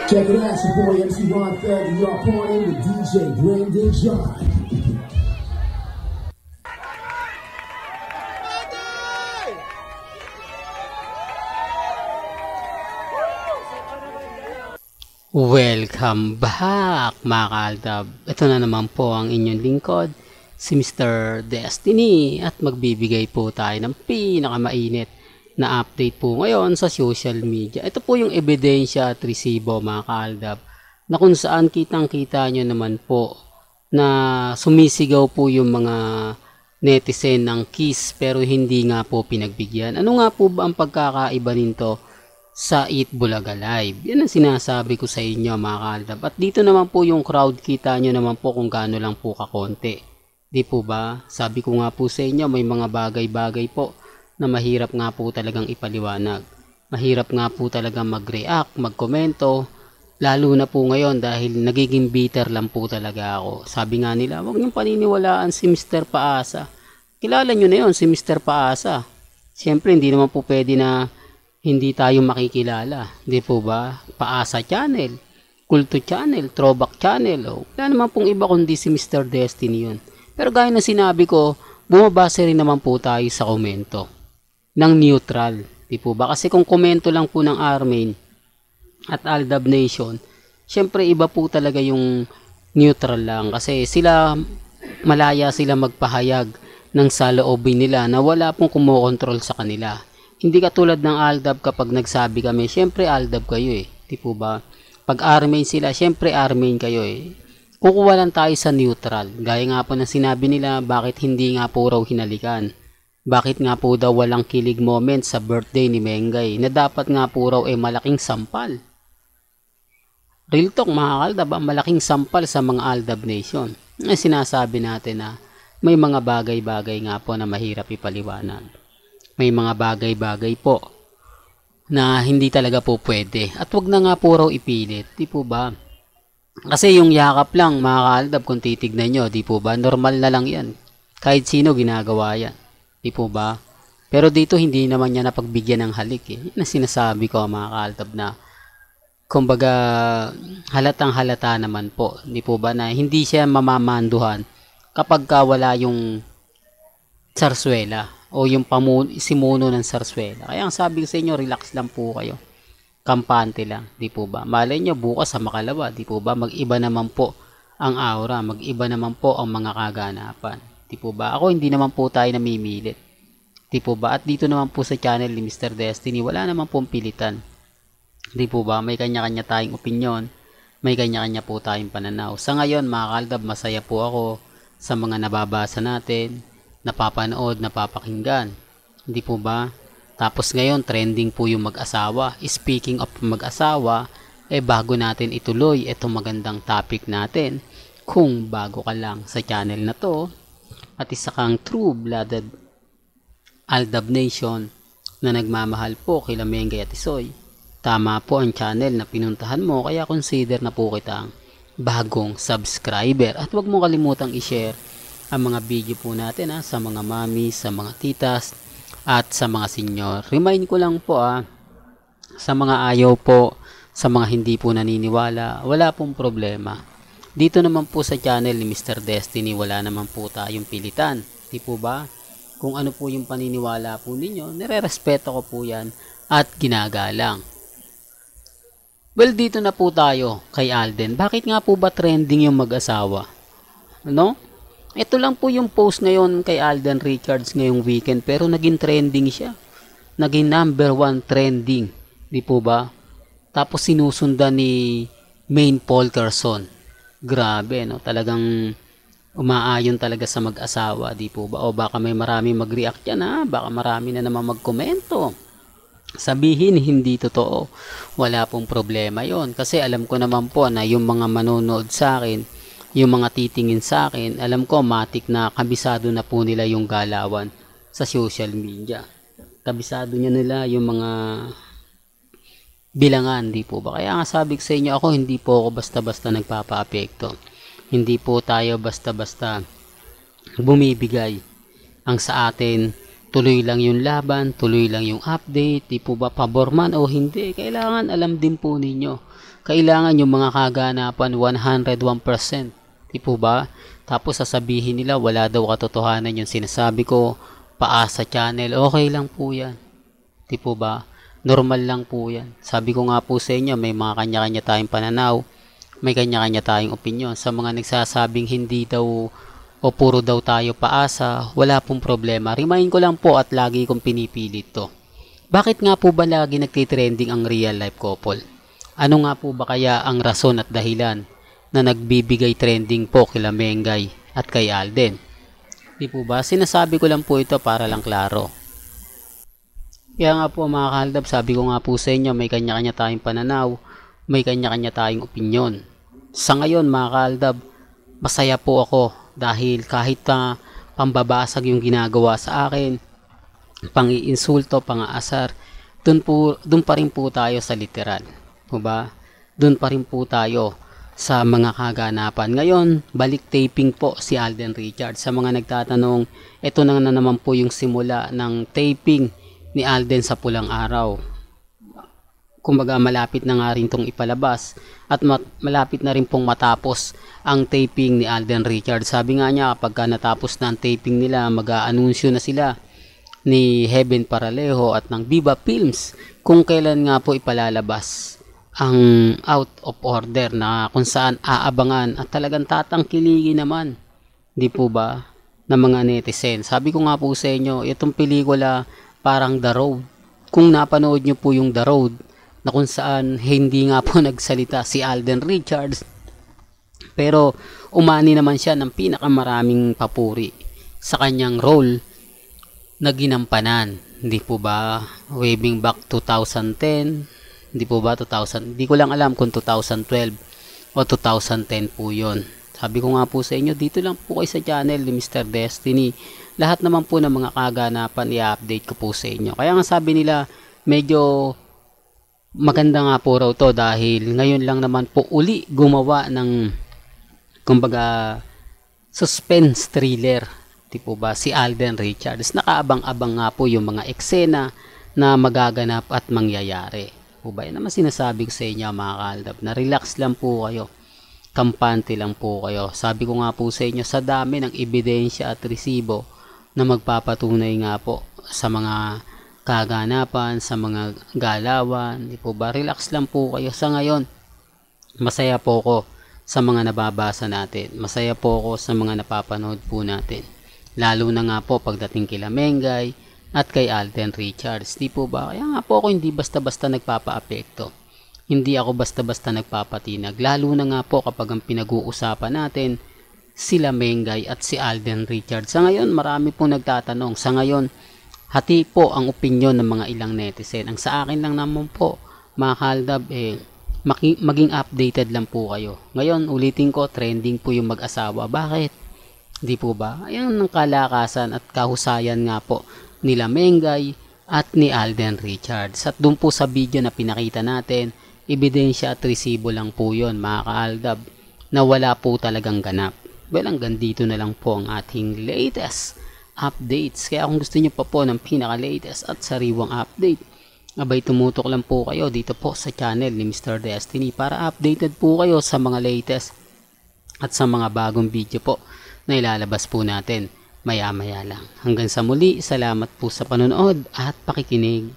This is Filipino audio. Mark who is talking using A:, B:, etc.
A: Check it out, it's your boy MC Ron Thug, and y'all partying with DJ Brandon John.
B: Welcome back mga kaaldab. Ito na naman po ang inyong lingkod, si Mr. Destiny, at magbibigay po tayo ng pinakamainit na update po ngayon sa social media. Ito po yung ebidensya at resibo mga kaaldab, na kung saan kitang-kita nyo naman po na sumisigaw po yung mga netizen ng kiss pero hindi nga po pinagbigyan. Ano nga po ba ang pagkakaiba nito sa Eat Bulaga Live? Yan ang sinasabi ko sa inyo mga kaaldab. At dito naman po yung crowd, kita nyo naman po kung gaano lang po kakonti. Di po ba? Sabi ko nga po sa inyo, may mga bagay-bagay po na mahirap nga po talagang ipaliwanag. Mahirap nga po talagang mag-react, magkomento, lalo na po ngayon dahil nagiging bitter lang po talaga ako. Sabi nga nila, huwag niyong paniniwalaan si Mr. Paasa. Kilala nyo na yon, si Mr. Paasa. Siyempre hindi naman po pwede na hindi tayo makikilala. Di po ba? Paasa Channel, Kulto Channel, Throwback Channel. Wala naman pong iba kundi si Mr. Destiny yun. Pero gaya na sinabi ko, bumabase rin naman po tayo sa komento ng neutral. Di po ba? Kasi kung komento lang po ng Armain at Aldab Nation, syempre iba po talaga yung neutral lang. Kasi sila, malaya sila magpahayag ng saloobin nila na wala pong kumokontrol sa kanila. Hindi katulad ng Aldab kapag nagsabi kami, syempre Aldab kayo eh. Di po ba? Pag Armain sila, syempre Armain kayo eh. Kukuha lang tayo sa neutral. Gaya nga po ng sinabi nila, bakit hindi nga po raw hinalikan? Bakit nga po daw walang kilig moment sa birthday ni Mengay na dapat nga po raw malaking sampal? Real talk mga kaaldab, malaking sampal sa mga Aldab Nation. Sinasabi natin na may mga bagay-bagay nga po na mahirap ipaliwanag. May mga bagay-bagay po na hindi talaga po pwede. At wag na nga po raw ipilit. Di po ba? Kasi yung yakap lang mga kaaldab, kung titignan nyo, di po ba? Normal na lang yan. Kahit sino ginagawa yan. Di po ba? Pero dito hindi naman niya napagbigyan ng halik eh. Yan ang sinasabi ko mga kaaldab na kumbaga halatang halata naman po. Di po ba na hindi siya mamamanduhan kapag wala yung sarswela o yung simuno ng sarswela. Kaya ang sabi ko sa inyo, relax lang po kayo. Kampante lang. Di po ba? Malay nyo bukas sa Makalawa. Di po ba? Mag-iba naman po ang aura. Mag-iba naman po ang mga kaganapan. Di po ba? Ako hindi naman po tayo namimilit. Di po ba? At dito naman po sa channel ni Mr. Destiny, wala naman pong pilitan. Di po ba? May kanya-kanya tayong opinyon. May kanya-kanya po tayong pananaw. Sa ngayon, mga kaaldab, masaya po ako sa mga nababasa natin, napapanood, napapakinggan. Di po ba? Tapos ngayon, trending po yung mag-asawa. Speaking of mag-asawa, bago natin ituloy itong magandang topic natin, kung bago ka lang sa channel na to, at isa kang true-blooded Aldab Nation na nagmamahal po kila Mengay at Isoy, tama po ang channel na pinuntahan mo, kaya consider na po kitang bagong subscriber. At huwag mo kalimutang i-share ang mga video po natin sa mga mami, sa mga titas, at sa mga senyor. Remind ko lang po sa mga ayaw po, sa mga hindi po naniniwala, wala pong problema. Dito naman po sa channel ni Mr. Destiny, wala naman po tayong pilitan. Di po ba? Kung ano po yung paniniwala po ninyo, nire-respeto ko po yan at ginagalang. Well, dito na po tayo kay Alden. Bakit nga po ba trending yung mag-asawa? Ano? Ito lang po yung post ngayon kay Alden Richards ngayong weekend, pero naging trending siya. Naging #1 trending. Di po ba? Tapos sinusundan ni Maine Polkerson. Grabe, no? Talagang umaayon talaga sa mag-asawa, di po ba? O baka may marami mag-react yan, baka marami na naman magkomento. Sabihin hindi totoo. Wala pong problema yon. Kasi alam ko naman po na yung mga manonood sa akin, yung mga titingin sa akin, alam ko matik na kabisado na po nila yung galawan sa social media. Kabisado niya nila yung mga bilangan, di po ba? Kaya nga sabi ko sa inyo, ako hindi po ako basta-basta nagpapa-apekto. Hindi po tayo basta-basta bumibigay. Ang sa atin, tuloy lang yung laban, tuloy lang yung update, di po ba pabor man o hindi, kailangan alam din po ninyo Kailangan yung mga kaganapan 101%. Di po ba? Tapos sasabihin nila wala daw katotohanan yung sinasabi ko, paasa channel, okay lang po yan. Di po ba? Normal lang po yan. Sabi ko nga po sa inyo, may mga kanya-kanya tayong pananaw, may kanya-kanya tayong opinyon. Sa mga nagsasabing hindi daw o puro daw tayo paasa, wala pong problema. Remind ko lang po at lagi kong pinipilit to. Bakit nga po ba lagi nagtitrending ang real life couple? Ano nga po ba kaya ang rason at dahilan na nagbibigay trending po kila Mengay at kay Alden? Di po ba? Sinasabi ko lang po ito para lang klaro. Kaya nga po mga kahaldab, sabi ko nga po sa inyo, may kanya-kanya tayong pananaw, may kanya-kanya tayong opinyon. Sa ngayon mga kahaldab, masaya po ako dahil kahit pambabasag yung ginagawa sa akin, pang-iinsulto, pang-aasar, dun pa rin po tayo sa literal. Po ba? Dun pa rin po tayo sa mga kaganapan. Ngayon, balik taping po si Alden Richards. Sa mga nagtatanong, ito na naman po yung simula ng taping ni Alden sa Pulang Araw. Kumbaga malapit na nga rin itong ipalabas at malapit na rin pong matapos ang taping ni Alden Richards. Sabi nga niya kapag natapos na ang taping nila, mag-aanunsyo na sila ni Heaven Paralejo at ng Viva Films kung kailan nga po ipalalabas ang Out of Order na kung saan aabangan at talagang tatangkiligi naman, di po ba, ng mga netizen. Sabi ko nga po sa inyo, itong pelikula parang The Road. Kung napanood nyo po yung The Road, na kung saan hindi nga po nagsalita si Alden Richards, pero umani naman siya ng pinakamaraming papuri sa kanyang role na ginampanan. Hindi po ba, waving back 2010, hindi po ba 2000, hindi ko lang alam kung 2012 o 2010 po yon. Sabi ko nga po sa inyo, dito lang po kayo sa channel ni Mr. Destiny. Lahat naman po ng mga kaganapan i-update ko po sa inyo. Kaya nga sabi nila, medyo maganda nga po raw to dahil ngayon lang naman po uli gumawa ng kumbaga suspense thriller. Di po ba si Alden Richards? Nakaabang-abang nga po yung mga eksena na magaganap at mangyayari. Po ba? Yan naman sinasabi ko sa inyo mga kahaldab na relax lang po kayo, kampante lang po kayo. Sabi ko nga po sa inyo, sa dami ng ebidensya at resibo na magpapatunay nga po sa mga kaganapan, sa mga galawan, di po ba, relax lang po kayo. Sa ngayon, masaya po ko sa mga nababasa natin, masaya po ko sa mga napapanood po natin, lalo na nga po pagdating kila Mengay at kay Alden Richards, di po ba? Kaya nga po ako hindi basta-basta nagpapa-apekto. Hindi ako basta-basta nagpapatinag. Lalo na nga po kapag ang pinag-uusapan natin, sila Mengay at si Alden Richards. Sa ngayon, marami pong nagtatanong. Sa ngayon, hati po ang opinyon ng mga ilang netizen. Ang sa akin lang naman po, mga kahaldab, maging updated lang po kayo. Ngayon, ulitin ko, trending po yung mag-asawa. Bakit? Di po ba? Ayan ang kalakasan at kahusayan nga po nila Mengay at ni Alden Richards. At doon po sa video na pinakita natin, ebidensya at resibo lang po yun mga kaaldab na wala po talagang ganap. Well, hanggang dito na lang po ang ating latest updates. Kaya kung gusto nyo pa po ng pinaka-latest at sariwang update, abay tumutok lang po kayo dito po sa channel ni Mr. Destiny para updated po kayo sa mga latest at sa mga bagong video po na ilalabas po natin maya-maya lang. Hanggang sa muli, salamat po sa panonood at pakikinig.